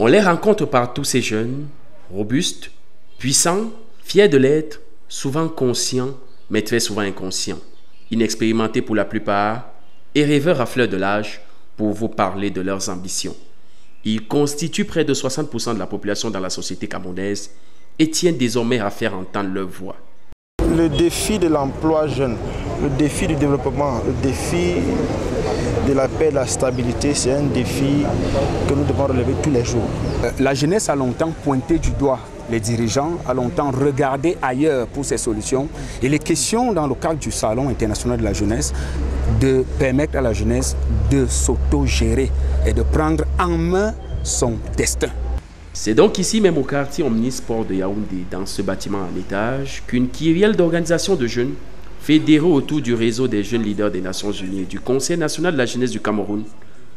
On les rencontre partout, ces jeunes, robustes, puissants, fiers de l'être, souvent conscients, mais très souvent inconscients, inexpérimentés pour la plupart et rêveurs à fleur de l'âge pour vous parler de leurs ambitions. Ils constituent près de 60% de la population dans la société camerounaise et tiennent désormais à faire entendre leur voix. Le défi de l'emploi jeune, le défi du développement, le défi de la paix et de la stabilité, c'est un défi que nous devons relever tous les jours. La jeunesse a longtemps pointé du doigt les dirigeants, a longtemps regardé ailleurs pour ces solutions. Et les questions dans le cadre du Salon international de la jeunesse, de permettre à la jeunesse de s'auto-gérer et de prendre en main son destin. C'est donc ici, même au quartier omnisport de Yaoundé, dans ce bâtiment en étage, qu'une kyrielle d'organisations de jeunes, fédérées autour du réseau des jeunes leaders des Nations Unies et du Conseil national de la jeunesse du Cameroun,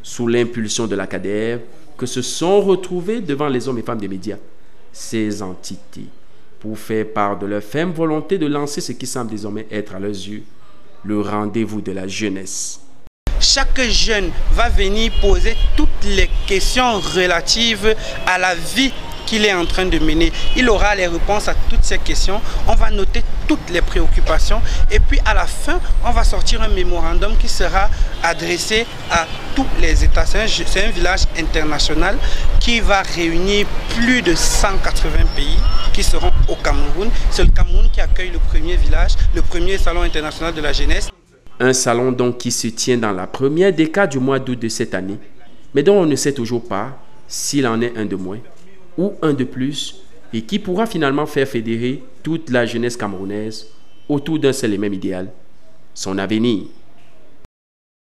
sous l'impulsion de la CADER, que se sont retrouvés devant les hommes et femmes des médias, ces entités, pour faire part de leur ferme volonté de lancer ce qui semble désormais être à leurs yeux le rendez-vous de la jeunesse. Chaque jeune va venir poser toutes les questions relatives à la vie qu'il est en train de mener. Il aura les réponses à toutes ces questions. On va noter toutes les préoccupations et puis à la fin, on va sortir un mémorandum qui sera adressé à tous les États. C'est un village international qui va réunir plus de 180 pays qui seront au Cameroun. C'est le Cameroun qui accueille le premier village, le premier salon international de la jeunesse. Un salon donc qui se tient dans la première décade du mois d'août de cette année, mais dont on ne sait toujours pas s'il en est un de moins ou un de plus, et qui pourra finalement faire fédérer toute la jeunesse camerounaise autour d'un seul et même idéal, son avenir.